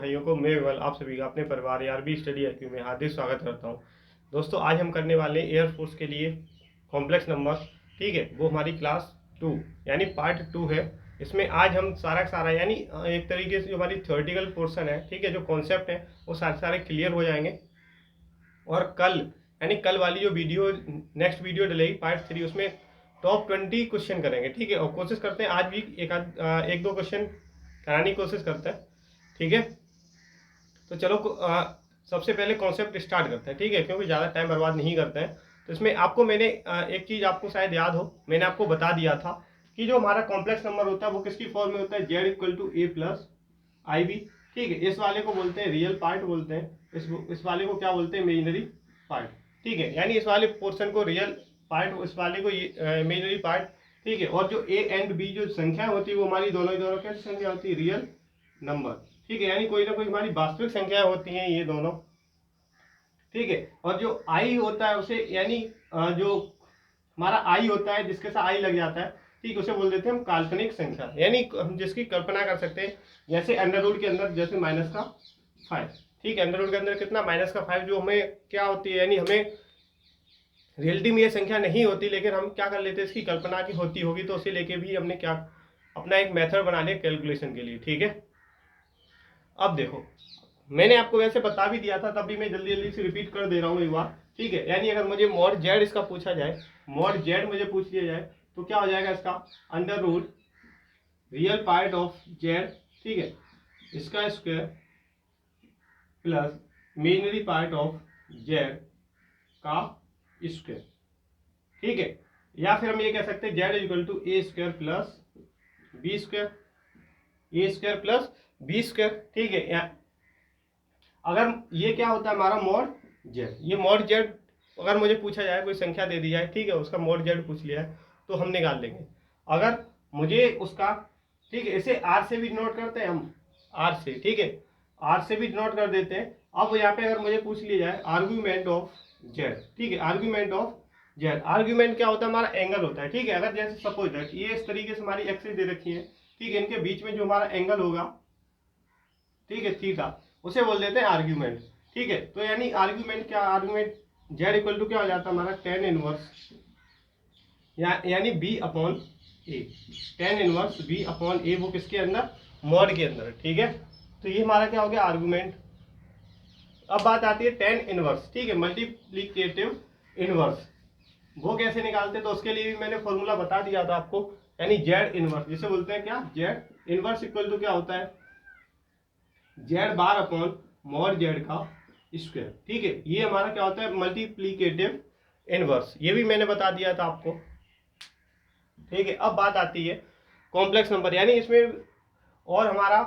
भाइयों को मैं विमल आप सभी का अपने परिवार आरबी स्टडी IQ में हार्दिक स्वागत करता हूं। दोस्तों आज हम करने वाले हैं एयरफोर्स के लिए कॉम्प्लेक्स नंबर। ठीक है, वो हमारी क्लास 2 यानी पार्ट 2 है। इसमें आज हम सारा का सारा यानी एक तरीके से जो हमारी थ्योरेटिकल पोर्शन है, ठीक है, जो कॉन्सेप्ट है वो सारे सारे क्लियर हो जाएंगे। और कल यानी कल वाली जो वीडियो नेक्स्ट वीडियो डलेगी पार्ट 3, उसमें टॉप 20 क्वेश्चन करेंगे। ठीक है, और कोशिश करते हैं आज भी एक दो क्वेश्चन कराने की कोशिश करते हैं। ठीक है, तो चलो सबसे पहले कॉन्सेप्ट स्टार्ट करते हैं। ठीक है, क्योंकि ज़्यादा टाइम बर्बाद नहीं करते हैं। तो इसमें आपको मैंने एक चीज़ आपको शायद याद हो, मैंने आपको बता दिया था कि जो हमारा कॉम्प्लेक्स नंबर होता है वो किसकी फॉर्म में होता है, Z equal to A plus I B. ठीक है, इस वाले को बोलते हैं रियल पार्ट बोलते हैं, इस वाले को क्या बोलते हैं, इमेजिनरी पार्ट। ठीक है, यानी इस वाले पोर्शन को रियल पार्ट, इस वाले को इमेजिनरी पार्ट। ठीक है, और जो ए एंड बी जो संख्या होती है वो हमारी दोनों ही दोनों कैसी संख्या होती है, रियल नंबर। ठीक है, यानी कोई ना कोई हमारी वास्तविक संख्या होती हैं ये दोनों। ठीक है, और जो आई होता है उसे यानी जो हमारा आई होता है जिसके साथ आई लग जाता है, ठीक, उसे बोल देते हैं हम काल्पनिक संख्या, यानी हम जिसकी कल्पना कर सकते हैं। जैसे अंडर रूट के अंदर जैसे -5। ठीक है, अंडर रूट के अंदर कितना -5 जो हमें क्या होती है, यानी हमें रियलिटी में ये संख्या नहीं होती, लेकिन हम क्या कर लेते हैं, इसकी कल्पना की होती होगी तो उसे लेके भी हमने क्या अपना एक मेथड बना लिया कैलकुलेशन के लिए। ठीक है, अब देखो मैंने आपको वैसे बता भी दिया था, तब भी मैं जल्दी जल्दी से रिपीट कर दे रहा हूँ एक बार। ठीक है, यानी अगर मुझे मॉड जेड इसका पूछा जाए, मॉड जेड मुझे पूछ लिया जाए तो क्या हो जाएगा इसका, under root real part of Z, ठीक है, इसका square plus imaginary part of Z का स्क्वायर। ठीक है, या फिर हम ये कह सकते हैं Z equal to A square plus B square, A square plus B square. ठीक है, अगर ये क्या होता है हमारा मॉड जेड, ये मॉड जेड अगर मुझे पूछा जाए, कोई संख्या दे दी जाए, ठीक है, उसका मॉड जेड पूछ लिया है तो हम निकाल लेंगे। अगर मुझे उसका, ठीक है, इसे आर से भी डिनोट करते हैं हम, आर से, ठीक है, आर से भी डिनोट कर देते हैं। अब यहाँ पे अगर मुझे पूछ लिया जाए आर्ग्यूमेंट ऑफ जेड, ठीक है, आर्ग्यूमेंट ऑफ जेड, आर्ग्यूमेंट क्या होता है, हमारा एंगल होता है। ठीक है, अगर जैसे सपोज दैट ये इस तरीके से हमारी एक्सिस दे रखी है, ठीक है, इनके बीच में जो हमारा एंगल होगा, ठीक है, थीटा, उसे बोल देते हैं आर्ग्यूमेंट। ठीक है, तो यानी आर्ग्यूमेंट क्या, आर्ग्यूमेंट जेड इक्वल टू क्या हो जाता है हमारा tan इनवर्स यानी बी अपॉन ए, tan इनवर्स बी अपॉन ए, वो किसके अंदर, मॉड के अंदर। ठीक है, तो ये हमारा क्या हो गया आर्ग्यूमेंट। अब बात आती है tan इनवर्स, ठीक है, मल्टीप्लीकेटिव इनवर्स, वो कैसे निकालते हैं, तो उसके लिए भी मैंने फॉर्मूला बता दिया था आपको, यानी जेड इनवर्स जिसे बोलते हैं क्या, जेड इनवर्स इक्वल टू क्या होता है, Z bar upon mod Z का स्क्वायर। ठीक है, ये हमारा क्या होता है, मल्टीप्लीकेटिव इनवर्स, ये भी मैंने बता दिया था आपको। ठीक है, अब बात आती है कॉम्प्लेक्स नंबर, यानी इसमें और हमारा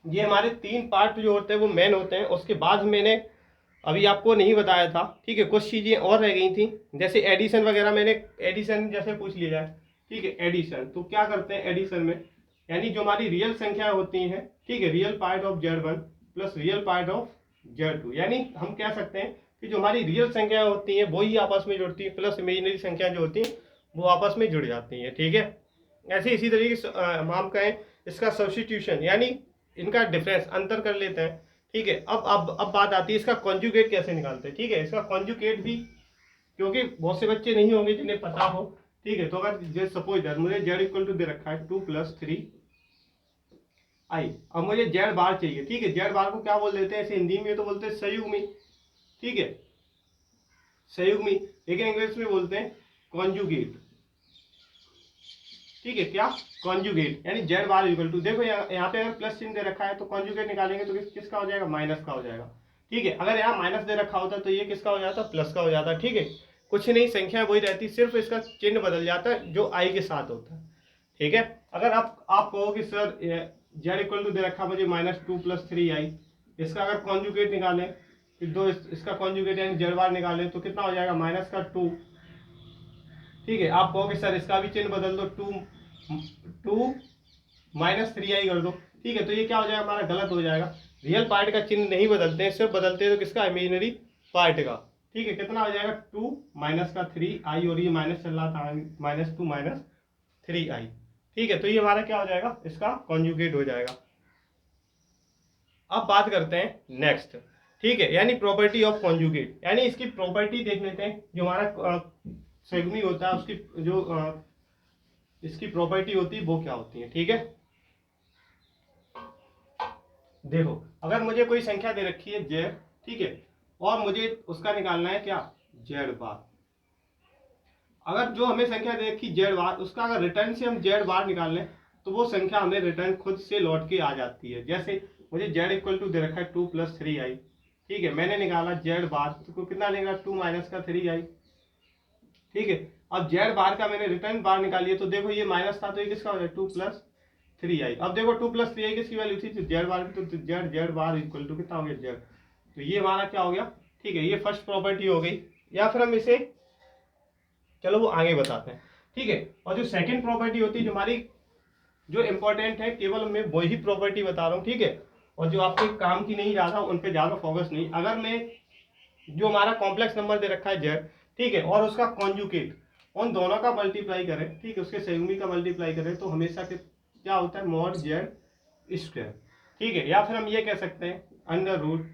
ये हमारे 3 पार्ट जो होते हैं वो मेन होते हैं। उसके बाद मैंने अभी आपको नहीं बताया था, ठीक है, कुछ चीज़ें और रह गई थी, जैसे एडिशन वगैरह। मैंने एडिशन जैसे पूछ लिया जाए, ठीक है, एडिशन तो क्या करते हैं एडिशन में, यानी जो हमारी रियल संख्या होती हैं, ठीक है, real part of Z1 plus real part of Z2, यानी हम कह सकते हैं कि जो हमारी रियल संख्या होती हैं वही आपस में जुड़ती हैं, प्लस इमेजिनरी संख्या जो होती हैं वो आपस में जुड़ जाती हैं। ठीक है, ऐसे इसी तरीके से हम कहें इसका सब्स्टिट्यूशन, यानी इनका डिफरेंस अंतर कर लेते हैं। ठीक है, अब बात आती है इसका कॉन्जुगेट कैसे निकालते हैं। ठीक है, इसका कॉन्जुगेट भी, क्योंकि बहुत से बच्चे नहीं होंगे जिन्हें पता हो। ठीक है, तो अगर जैसे सपोज दैट मुझे जेड इक्वल टू दे रखा है 2 + 3 आई, अब मुझे जेड बार चाहिए। ठीक है, जेड बार को क्या बोल देते हैं, ऐसे हिंदी में तो बोलते हैं संयुग्मी, ठीक है, संयुग्मी, लेकिन इंग्लिश में बोलते हैं कॉन्जुगेट। ठीक है, क्या, कॉन्जुगेट, यानी जेड बार इक्वल टू, देखो यहाँ पे अगर प्लस चिन्ह दे रखा है तो कॉन्जुगेट निकालेंगे तो किसका हो जाएगा, माइनस का हो जाएगा। ठीक है, अगर यहाँ माइनस दे रखा होता तो ये किसका हो जाता, प्लस का हो जाता। ठीक है, कुछ नहीं, संख्या वही रहती, सिर्फ इसका चिन्ह बदल जाता है जो आई के साथ होता है। ठीक है, अगर आप कहो कि सर जेड इक्वल टू दे रखा मुझे -2 + 3i, इसका अगर कॉन्जुगेट निकालें, फिर दो इसका कॉन्जुगेट यानी जेड बार निकालें तो कितना हो जाएगा, -2। ठीक है, आप कहोगे सर इसका भी चिन्ह बदल दो, 2 -3i कर दो। ठीक है, तो ये क्या हो जाएगा हमारा, गलत हो जाएगा। रियल पार्ट का चिन्ह नहीं बदलते हैं, सिर्फ बदलते हैं तो किसका, इमेजिनरी पार्ट का। ठीक है, कितना हो जाएगा, 2 - 3i, और ये माइनस चल रहा था, -2 - 3i। ठीक है, तो ये हमारा क्या हो जाएगा, इसका कॉन्जुगेट हो जाएगा। अब बात करते हैं नेक्स्ट, ठीक है, यानी प्रॉपर्टी ऑफ कॉन्जुगेट, यानी इसकी प्रॉपर्टी देख लेते हैं। जो हमारा सेगमी होता है उसकी जो इसकी प्रॉपर्टी होती है वो क्या होती है, ठीक है। देखो, अगर मुझे कोई संख्या दे रखी है जेड, ठीक है, और मुझे उसका निकालना है क्या, जेड बार। अगर जो हमें संख्या दे रखी जेड बार, उसका अगर रिटर्न से हम जेड बार निकाल लें तो वो संख्या हमें रिटर्न खुद से लौट के आ जाती है। जैसे मुझे जेड इक्वल टू दे रखा है 2 + 3i, ठीक है, मैंने निकाला जेड बार, तो कितना लेगा, 2 - का 3i, ठीक है। अब जेड बार का मैंने रिटर्न बार निकाली है, तो देखो ये माइनस था तो ये किसका हो जाए, 2 + 3i। अब देखो 2 + 3i किसकी वैल्यू थी, तो जेड बार की, तो जेड बार इक्वल टू कितना हो गया, जेड। तो ये हमारा क्या हो गया, ठीक है, ये फर्स्ट प्रॉपर्टी हो गई। या फिर हम इसे, चलो वो आगे बताते हैं, ठीक है। और जो सेकंड प्रॉपर्टी होती है, जो हमारी जो इंपॉर्टेंट है, केवल मैं वही प्रॉपर्टी बता रहा हूँ, ठीक है, और जो आपके काम की नहीं, ज्यादा उन पे ज्यादा फोकस नहीं। अगर मैं जो हमारा कॉम्प्लेक्स नंबर दे रखा है जेड, ठीक है, और उसका कॉन्जुगेट, उन दोनों का मल्टीप्लाई करें, ठीक है, उसके संयुग्मी का मल्टीप्लाई करें, तो हमेशा क्या होता है, मॉड जेड स्क्वायर, ठीक है। या फिर हम ये कह सकते हैं अंडर रूट,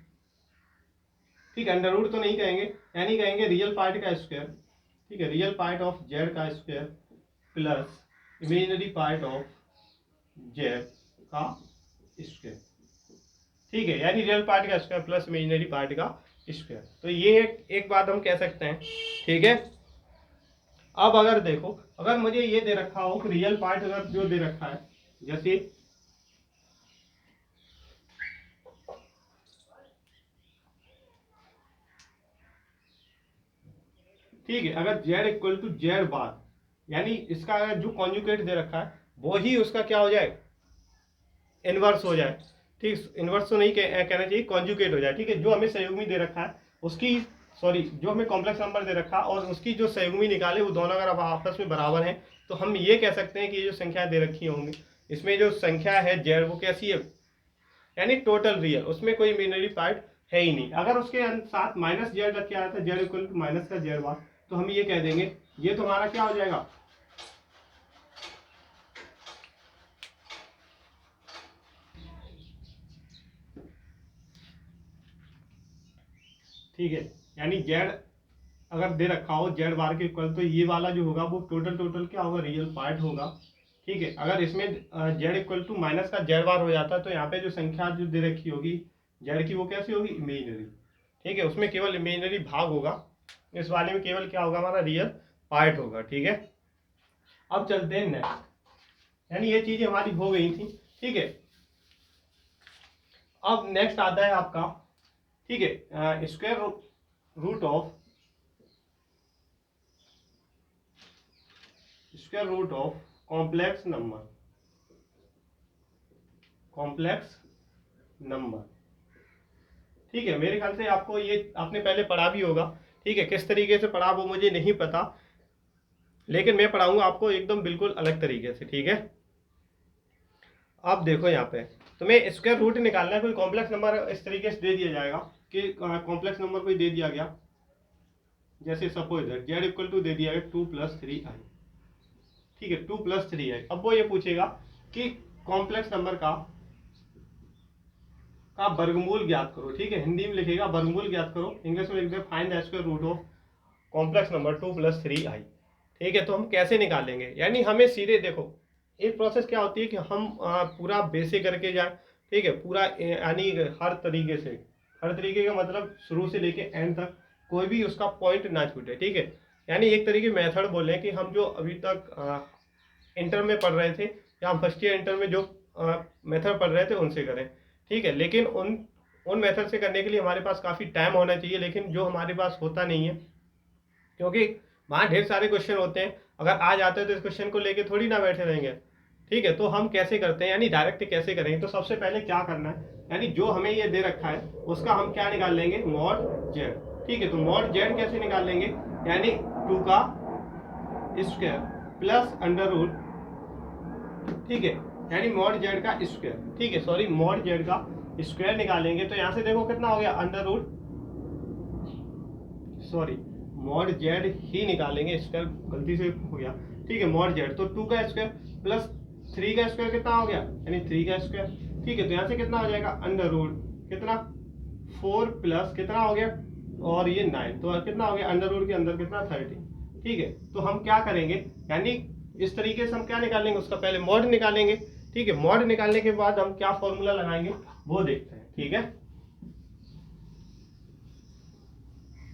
ठीक है, अंडर रूट तो नहीं कहेंगे, यानी कहेंगे रियल पार्ट का स्क्वायर, ठीक है, रियल पार्ट ऑफ जेड का square plus imaginary part of Z का स्क्वायर, ठीक है, यानी रियल पार्ट का स्क्वायर प्लस इमेजिनरी पार्ट का स्क्वायर। तो ये एक बात हम कह सकते हैं, ठीक है। अब अगर देखो, अगर मुझे ये दे रखा हो कि रियल पार्ट अगर जो दे रखा है, जैसे ठीक है, अगर जेड इक्वल टू जेड बार, यानी इसका अगर जो कॉन्जुगेट दे रखा है वो ही उसका क्या हो जाए, इनवर्स हो जाए, ठीक, इनवर्स तो नहीं कहना चाहिए, कॉन्जुगेट हो जाए, ठीक है। जो हमें संयुग्मी दे रखा है उसकी, सॉरी, जो हमें कॉम्प्लेक्स नंबर दे रखा है और उसकी जो संयुग्मी निकाले, वो दोनों अगर आपस में बराबर हैं, तो हम ये कह सकते हैं कि ये जो संख्या दे रखी होंगी, इसमें जो संख्या है जेड वो कैसी है, यानी टोटल रियल, उसमें कोई इमेजिनरी पार्ट है ही नहीं। अगर उसके साथ माइनस जेड रख के आया था, जेड इक्वल टू माइनस का जेड बार, तो हम ये कह देंगे ये तुम्हारा क्या हो जाएगा, ठीक है, यानी जेड अगर दे रखा हो जेड बार के इक्वल, तो ये वाला जो होगा वो टोटल क्या होगा, रियल पार्ट होगा, ठीक है। अगर इसमें जेड इक्वल टू माइनस का जेड बार हो जाता है, तो यहाँ पे जो संख्या जो दे रखी होगी जेड की, वो कैसी होगी, इमेजिनरी, ठीक है, उसमें केवल इमेजिनरी भाग होगा, इस वाले में केवल क्या होगा, हमारा रियल पार्ट होगा, ठीक है। अब चलते हैं नेक्स्ट, यानी ये चीजें हमारी हो गई थी, ठीक है। अब नेक्स्ट आता है आपका, ठीक है, square root of complex number, ठीक है। मेरे ख्याल से आपको ये आपने पहले पढ़ा भी होगा, ठीक है, किस तरीके से पढ़ा वो मुझे नहीं पता, लेकिन मैं पढ़ाऊंगा आपको एकदम बिल्कुल अलग तरीके से, ठीक है। अब देखो यहाँ पे तुम्हें स्क्वायर रूट निकालना है, कोई कॉम्प्लेक्स नंबर इस तरीके से दे दिया जाएगा कि कॉम्प्लेक्स नंबर कोई दे दिया गया, जैसे सपोज जेड इक्वल टू दे दिया है 2 + 3i, ठीक है, 2 + 3i। अब वो ये पूछेगा कि कॉम्प्लेक्स नंबर का वर्गमूल ज्ञात करो, ठीक है, हिंदी में लिखेगा वर्गमूल ज्ञात करो, इंग्लिश में लिख दे find the square root of complex number 2 + 3i, ठीक है। तो हम कैसे निकालेंगे, यानी हमें सीधे देखो, एक प्रोसेस क्या होती है कि हम पूरा बेसिक करके जाए, ठीक है, पूरा यानी हर तरीके का मतलब शुरू से लेके एंड तक कोई भी उसका पॉइंट ना छूटे, ठीक है। यानी एक तरीके मेथड बोले कि हम जो अभी तक इंटर में पढ़ रहे थे या हम फर्स्ट ईयर इंटर में जो मेथड पढ़ रहे थे उनसे करें, ठीक है। लेकिन उन मेथड से करने के लिए हमारे पास काफ़ी टाइम होना चाहिए, लेकिन जो हमारे पास होता नहीं है, क्योंकि वहाँ ढेर सारे क्वेश्चन होते हैं, अगर आ जाते हैं तो इस क्वेश्चन को लेके थोड़ी ना बैठे रहेंगे, ठीक है। तो हम कैसे करते हैं, यानी डायरेक्ट कैसे करेंगे, तो सबसे पहले क्या करना है, यानी जो हमें ये दे रखा है उसका हम क्या निकाल लेंगे, मॉड जेड, ठीक है। तो मॉड जेड कैसे निकाल लेंगे, यानी 2 का स्क्वायर प्लस अंडर रूट, ठीक है, यानी मॉड जेड का स्क्वायर, ठीक है, सॉरी मॉड जेड का स्क्वायर निकालेंगे, तो यहाँ से देखो कितना हो गया, under root, sorry mod Z ही निकालेंगे, स्क्वायर गलती से हो गया, ठीक है, मॉड जेड, तो 2 का स्क्वायर प्लस 3 का स्क्वायर कितना हो गया, यानी 3 का स्क्वायर। ठीक है, तो यहाँ से कितना हो जाएगा, अंडर रूट कितना 4 प्लस कितना हो गया, और ये 9, तो कितना हो गया अंडर रूट के अंदर कितना 13। ठीक है, तो हम क्या करेंगे, यानी इस तरीके से हम क्या निकालेंगे, उसका पहले मॉड निकालेंगे। ठीक है, मॉड निकालने के बाद हम क्या फॉर्मूला लगाएंगे वो देखते हैं। ठीक है,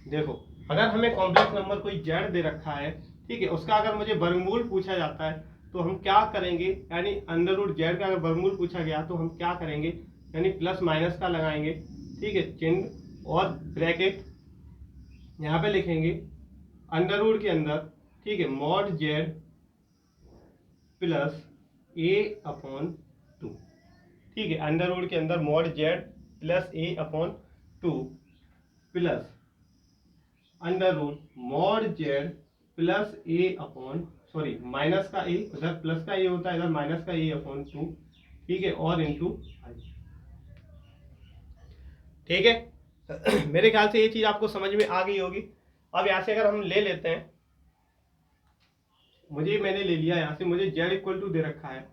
देखो अगर हमें कॉम्प्लेक्स नंबर कोई जेड दे रखा है, ठीक है, उसका अगर मुझे वर्गमूल पूछा जाता है तो हम क्या करेंगे, यानी अंडर रूट जेड का अगर वर्गमूल पूछा गया तो हम क्या करेंगे, यानी प्लस माइनस का लगाएंगे। ठीक है, चिन्ह और ब्रैकेट यहाँ पे लिखेंगे अंडर रूट के अंदर। ठीक है, mod Z plus A upon 2। ठीक है, अंडर रूट के अंदर mod Z plus A upon 2 plus under root mod Z plus A upon, sorry minus का ए, उधर प्लस का ए होता है, इधर माइनस का ए अपॉन 2। ठीक है, और इनटू आई। ठीक है मेरे ख्याल से ये चीज आपको समझ में आ गई होगी। अब यहाँ से अगर हम ले लेते हैं, मैंने ले लिया यहाँ से, मुझे जेड इक्वल टू दे रखा है,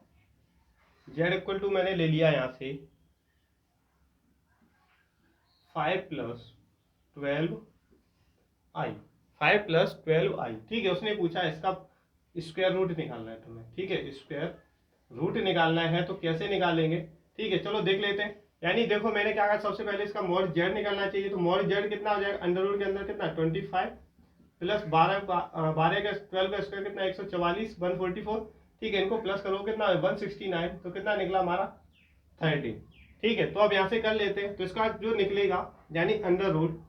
जेड इक्वल टू मैंने ले लिया यहाँ से 5 प्लस 12 आई, 5 प्लस 12 आई। ठीक है, उसने पूछा इसका स्क्वायर रूट निकालना है तुम्हें। ठीक है, स्क्वायर रूट निकालना है तो कैसे निकालेंगे, ठीक है चलो देख लेते हैं। यानी देखो मैंने क्या कहा, सबसे पहले इसका मॉड जेड निकालना चाहिए, तो मॉड जेड कितना हो जाएगा, अंडर रूट के अंदर कितना 25 प्लस 12 का 12 का 12 का स्क्वायर कितना 144 144। ठीक है, इनको प्लस करो कितना 169, तो कितना निकला हमारा 13। ठीक है, तो अब यहाँ से कर लेते हैं, तो इसका जो निकलेगा यानी अंडर रूट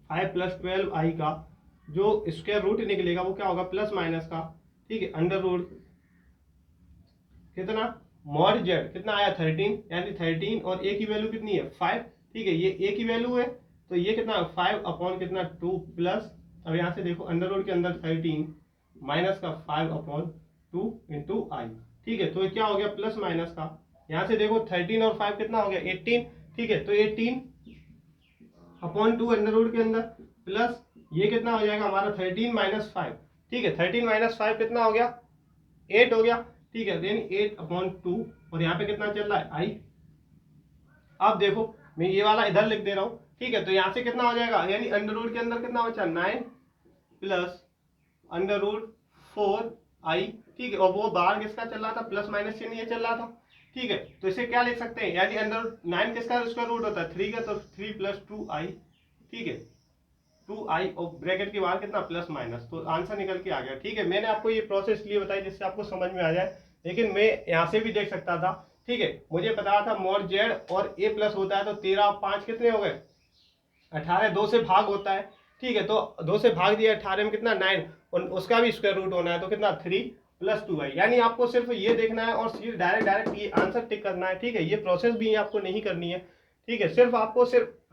5 प्लस 12 आई का जो स्क्वायर रूट निकलेगा वो क्या होगा, प्लस माइनस का। ठीक है, अंडर रूट कितना मॉड जेड कितना आया 13, यानी 13 और ए की वैल्यू कितनी है 5। ठीक है, ये ए की वैल्यू है तो ये कितना 5 अपॉन कितना 2 प्लस, अब यहाँ से देखो अंडर रूट के अंदर 13 माइनस का 5 अपॉन 2 इंटू आई। ठीक है, तो ये क्या हो गया प्लस माइनस का, यहाँ से देखो 13 और 5 कितना हो गया 18। ठीक है, तो 18 अपॉन 2 अंडर रूट के अंदर प्लस ये कितना हो जाएगा हमारा 13 माइनस 5। ठीक है, 13 माइनस 5 कितना हो गया 8 हो गया। ठीक है, देन 8 अपॉन 2 और यहाँ पे कितना चल रहा है आई। अब देखो मैं ये वाला इधर लिख दे रहा हूँ। ठीक है, तो यहाँ से कितना हो जाएगा, यानी अंडर रूट के अंदर कितना बचा 9 प्लस अंडर रूट 4 आई। ठीक है, और वो बाहर किसका चल रहा था, प्लस माइनस चिन्ह ये चल रहा था। ठीक है, तो इसे क्या लिख सकते हैं, यानी अंडर 9 किसका स्क्वायर रूट होता है 3 का, तो 3 प्लस 2 आई। ठीक है, 2 आई और ब्रैकेट के बाहर कितना प्लस माइनस, तो आंसर निकल के आ गया। ठीक है, मैंने आपको ये प्रोसेस इसलिए बताई जिससे आपको समझ में आ जाए, लेकिन मैं यहाँ से भी देख सकता था। ठीक है, मुझे पता था मॉड जेड और ए प्लस होता है, तो 13 5 कितने हो गए 18, 2 से भाग होता है। ठीक है, तो 2 से भाग दिया 18 में कितना 9, और उसका भी स्क्वायर रूट होना है तो कितना 3 प्लस 2 आई। यानी आपको सिर्फ ये देखना है और डायरेक्ट ये आंसर टिक करना है। ठीक है, ये प्रोसेस भी आपको नहीं करनी है। ठीक है, सिर्फ आपको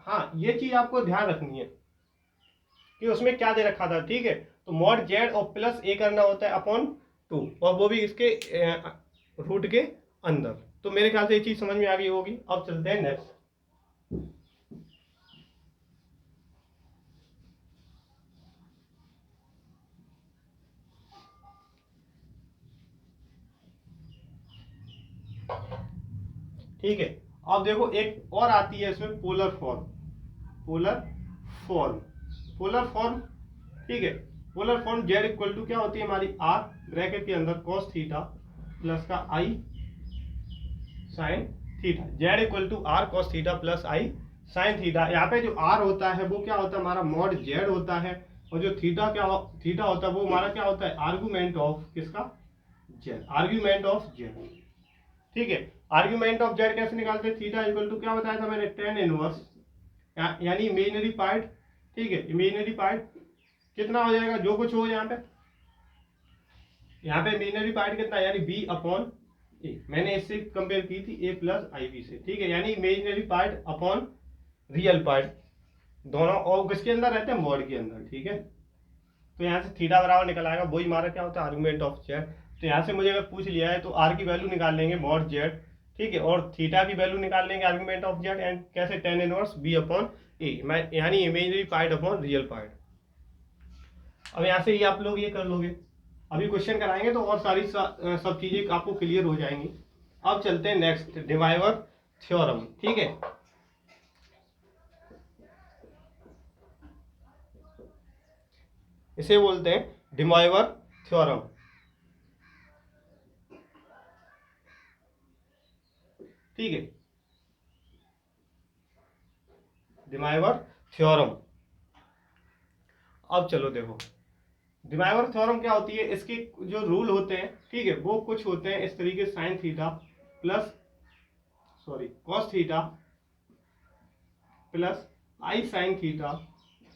हाँ ये चीज आपको ध्यान रखनी है कि उसमें क्या दे रखा था। ठीक है, तो मॉड जेड और प्लस ए करना होता है अपॉन 2, और वो भी इसके रूट के अंदर। तो मेरे ख्याल से ये चीज समझ में आ गई होगी। अब चलते हैं नेक्स्ट। ठीक है, अब देखो एक और आती है इसमें polar form. Polar form, polar form. ठीक है, polar form Z equal to क्या होती है हमारी आर ब्रैकेट के अंदर कॉस थीटा प्लस का I sine theta. Z equal to R cos theta plus I sine theta. यहाँ पे जो आर होता है वो क्या होता है हमारा मॉड जेड होता है, और जो थीटा थीटा होता है वो हमारा क्या होता है आर्गुमेंट ऑफ किसका जेड, आर्गुमेंट ऑफ जेड। ठीक है, आर्गुमेंट ऑफ जेड कैसे निकालते हैं, थीटा इक्वल टू क्या बताया था मैंने tan इनवर्स, यानी इमेजिनरी पार्ट। ठीक है, इमेजिनरी पार्ट कितना हो जाएगा जो कुछ हो यहाँ पे इमेजिनरी पार्ट कितना, यानी b अपॉन ए। मैंने इससे कंपेयर की थी a प्लस आई बी से। ठीक है, यानी imaginary part upon real part, दोनों और किसके अंदर रहते हैं मॉड के अंदर। ठीक है, तो यहाँ से थीटा बराबर निकल आएगा, वही हमारा क्या होता है आर्गुमेंट ऑफ जेड। तो यहाँ से मुझे अगर पूछ लिया है तो आर की वैल्यू निकाल लेंगे मॉड जेड। ठीक है, और थीटा की वैल्यू निकाल लेंगे आर्गुमेंट ऑफ जेड, एंड कैसे tan इनवर्स b अपॉन ए, यानी imaginary part upon real part. अब यहाँ से ये आप लोग ये कर लोगे। अभी क्वेश्चन कराएंगे तो और सारी सब चीजें आपको क्लियर हो जाएंगी। अब चलते हैं नेक्स्ट, डिवाइवर थ्योरम। ठीक है, इसे बोलते हैं डिवाइवर थ्योरम। ठीक है, डिवाइवर थ्योरम। अब चलो देखो, डिवाइवर थ्योरम क्या होती है, इसके जो रूल होते हैं, ठीक है, वो कुछ होते हैं इस तरीके, sine theta plus cos theta plus आई साइन थीटा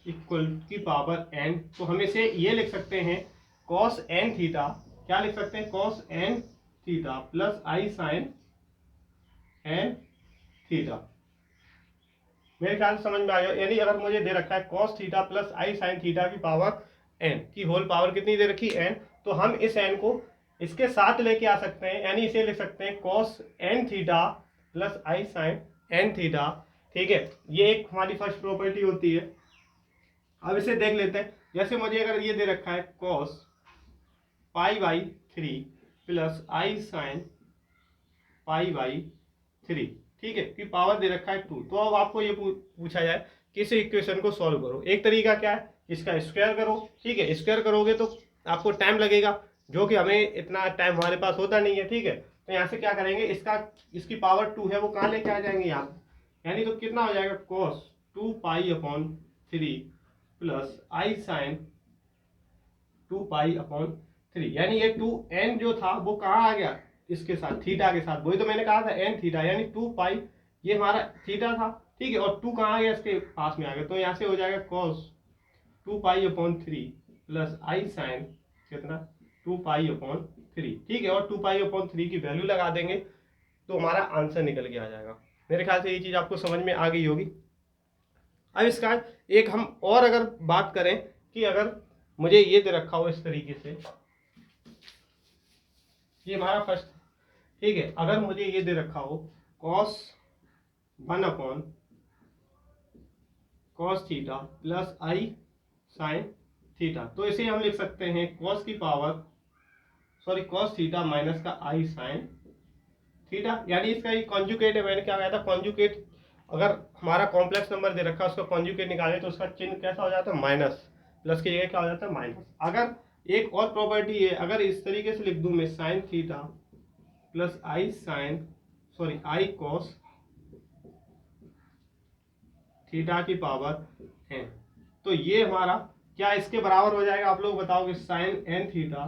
इक्वल की पावर एन। तो हम इसे ये लिख सकते हैं कॉस एन थीटा, क्या लिख सकते हैं, कॉस एन थीटा प्लस आई साइन एन थीटा। मेरे ख्याल से समझ में आ गया। यानी अगर मुझे दे रखा है कॉस थीटा प्लस आई साइन थीटा की पावर एन की होल पावर कितनी दे रखी, एन, तो हम इस एन को इसके साथ लेके आ सकते हैं, यानी इसे लिख सकते हैं कॉस एन थीटा प्लस आई साइन एन थीटा। ठीक है, ये एक हमारी फर्स्ट प्रॉपर्टी होती है। अब इसे देख लेते हैं, जैसे मुझे अगर ये दे रखा है cos pi by 3 plus I sine pi by 3, ठीक है, कि पावर दे रखा है 2। तो अब आपको ये पूछा जाए कि इस इक्वेशन को सॉल्व करो। एक तरीका क्या है, इसका स्क्वायर करो। ठीक है, स्क्वायर करोगे तो आपको टाइम लगेगा, जो कि हमें इतना टाइम हमारे पास होता नहीं है। ठीक है, तो यहाँ से क्या करेंगे, इसकी पावर 2 है वो कहाँ लेके आ जाएंगे यहाँ, यानी तो कितना हो जाएगा cos 2 पाई अपॉन 3 प्लस आई साइन 2 पाई अपॉन 3, यानी ये 2n जो था वो कहाँ आ गया, इसके साथ थीटा के साथ, वही तो मैंने कहा था n थीटा, यानी 2 पाई ये हमारा थीटा था। ठीक है, और 2 कहाँ आ गया, इसके पास में आ गया, तो यहाँ से हो जाएगा cos 2 पाई अपॉन 3 प्लस आई साइन कितना 2 पाई अपॉन 3। ठीक है, और 2 पाई अपॉन 3 की वैल्यू लगा देंगे तो हमारा आंसर निकल के आ जाएगा। मेरे ख्याल से ये चीज़ आपको समझ में आ गई होगी। अब इसका एक हम और अगर बात करें कि अगर मुझे ये दे रखा हो इस तरीके से, ये हमारा फर्स्ट, ठीक है, अगर मुझे ये दे रखा हो cos 1 upon cos theta plus आई साइन थीटा, तो इसे हम लिख सकते हैं cos की पावर cos थीटा माइनस का आई साइन थीटा, यानी इसका एक कॉन्जुगेट है। मैंने क्या कहा था, कॉन्जुगेट, अगर हमारा कॉम्प्लेक्स नंबर दे रखा है उसका कॉन्जुगेट निकाले तो उसका चिन्ह कैसा हो जाता है, माइनस, प्लस की जगह क्या हो जाता है, माइनस। अगर एक और प्रॉपर्टी है, अगर इस तरीके से लिख दूं मैं sign theta plus I sign I cos theta की पावर है, तो ये हमारा क्या इसके बराबर हो जाएगा, आप लोग बताओगे, sign N theta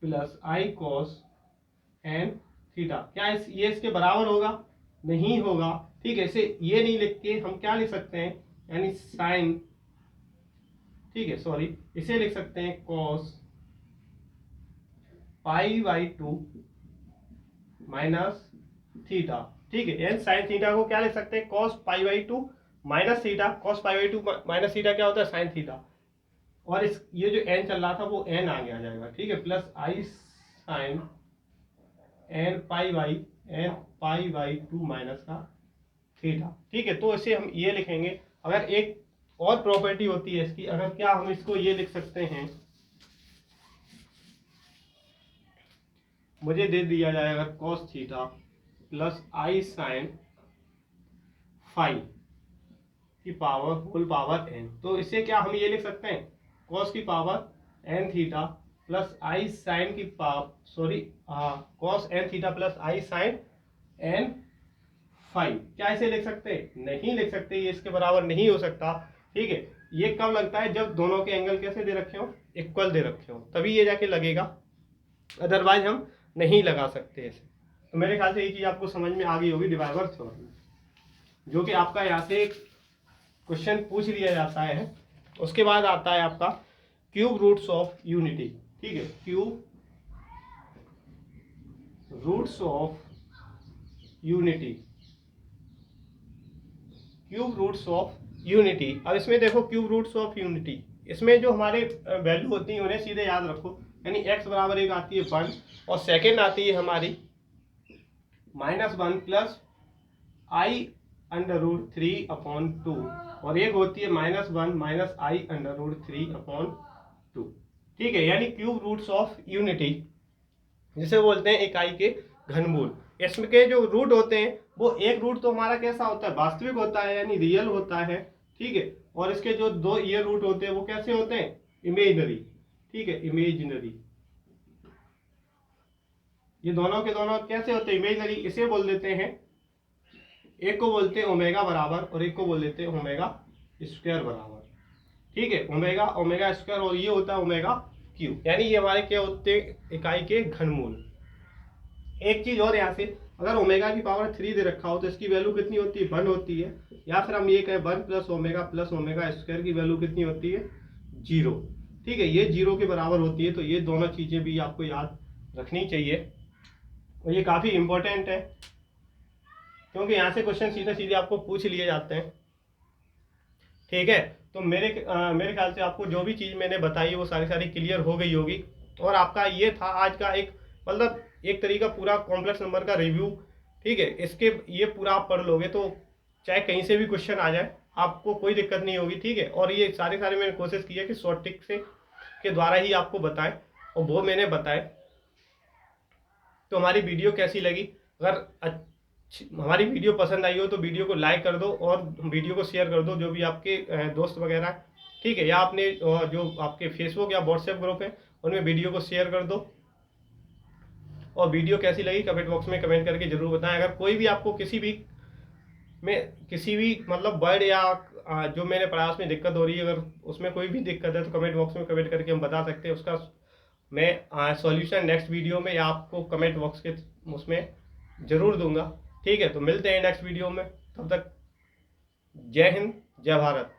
plus I cos N theta, क्या ये इसके बराबर होगा, नहीं होगा। ठीक है, इसे ये नहीं लिख के हम क्या लिख सकते हैं, यानी साइन, ठीक है, इसे लिख सकते हैं cos pi by 2 minus theta. ठीक है, एन साइन थीटा को क्या लिख सकते हैं, cos pi by 2 minus theta, cos pi by 2 minus theta क्या होता है, साइन थीटा, और इस ये जो एन चल रहा था वो एन आगे आ जाएगा। ठीक है, plus I sine n pi by 2 minus का थीटा। ठीक है, तो इसे हम ये लिखेंगे। अगर एक और प्रॉपर्टी होती है इसकी, अगर क्या हम इसको ये लिख सकते हैं, मुझे दे दिया जाए अगर cos थीटा प्लस आई साइन फाई की पावर होल पावर n, तो इसे क्या हम ये लिख सकते हैं, cos की पावर n थीटा प्लस आई साइन की power cos n theta plus आई साइन n फाई। क्या इसे लिख सकते हैं, नहीं लिख सकते, ये इसके बराबर नहीं हो सकता। ठीक है, ये कब लगता है, जब दोनों के एंगल कैसे दे रखे हो, इक्वल दे रखे हो, तभी ये जाके लगेगा, अदरवाइज हम नहीं लगा सकते इसे। तो मेरे ख्याल से ये चीज आपको समझ में आ गई होगी, डिवाइवर थ्योरम, जो कि आपका यहाँ से क्वेश्चन पूछ लिया जाता है। उसके बाद आता है आपका क्यूब रूट्स ऑफ यूनिटी। ठीक है, cube roots of unity, cube roots of unity. अब इसमें देखो क्यूब रूट्स ऑफ यूनिटी, इसमें जो हमारे वैल्यू होती है उन्हें सीधे याद रखो, यानी x बराबर एक आती है 1 और सेकेंड आती है हमारी -1 प्लस आई अंडर रूट 3 अपॉन 2, और एक होती है -1 माइनस आई अंडर रूट 3 अपॉन 2। ठीक है, यानी क्यूब रूट्स ऑफ यूनिटी, जिसे बोलते हैं इकाई के घनमूल। इसमें के जो रूट होते हैं वो एक रूट तो हमारा कैसा होता है, वास्तविक होता है यानी रियल होता है, ठीक है, और इसके जो दो ये रूट होते हैं वो कैसे होते हैं, इमेजनरी, ठीक है, इमेजनरी। ये दोनों के दोनों कैसे होते हैं, इमेजनरी। इसे बोल देते हैं, एक को बोलते हैं ओमेगा बराबर और एक को बोल देते हैं ओमेगा स्क्वायर बराबर, ठीक है, ओमेगा ओमेगा स्क्वायर, और ये होता है ओमेगा क्यू, यानी ये हमारे क्या होते हैं, इकाई के घनमूल। एक चीज और यहाँ से, अगर ओमेगा की पावर 3 दे रखा हो तो इसकी वैल्यू कितनी होती है, 1 होती है, या फिर हम ये कहें 1 प्लस ओमेगा स्क्वायर की वैल्यू कितनी होती है, 0, ठीक है, ये 0 के बराबर होती है। तो ये दोनों चीजें भी आपको याद रखनी चाहिए और ये काफी इंपॉर्टेंट है, क्योंकि यहाँ से क्वेश्चन सीधे सीधे आपको पूछ लिए जाते हैं, ठीक है। तो मेरे ख्याल से आपको जो भी चीज़ मैंने बताई वो सारी सारी क्लियर हो गई होगी, और आपका ये था आज का एक मतलब एक तरीका पूरा कॉम्प्लेक्स नंबर का रिव्यू, ठीक है। इसके ये पूरा आप पढ़ लोगे तो चाहे कहीं से भी क्वेश्चन आ जाए आपको कोई दिक्कत नहीं होगी, ठीक है। और ये सारे मैंने कोशिश की है कि शॉर्ट ट्रिक से के द्वारा ही आपको बताएं, और वो मैंने बताए। तो हमारी वीडियो कैसी लगी, अगर हमारी वीडियो पसंद आई हो तो वीडियो को लाइक कर दो और वीडियो को शेयर कर दो जो भी आपके दोस्त वगैरह, ठीक है, या अपने जो आपके फेसबुक या व्हाट्सएप ग्रुप है उनमें वीडियो को शेयर कर दो। और वीडियो कैसी लगी कमेंट बॉक्स में कमेंट करके जरूर बताएं। अगर कोई भी आपको किसी भी मतलब वर्ड या जो मैंने पढ़ा उसमें दिक्कत हो रही है, अगर उसमें कोई भी दिक्कत है तो कमेंट बॉक्स में कमेंट करके हम बता सकते हैं, उसका मैं सॉल्यूशन नेक्स्ट वीडियो में या आपको कमेंट बॉक्स के उसमें जरूर दूंगा, ठीक है। तो मिलते हैं नेक्स्ट वीडियो में, तब तक जय हिंद जय भारत।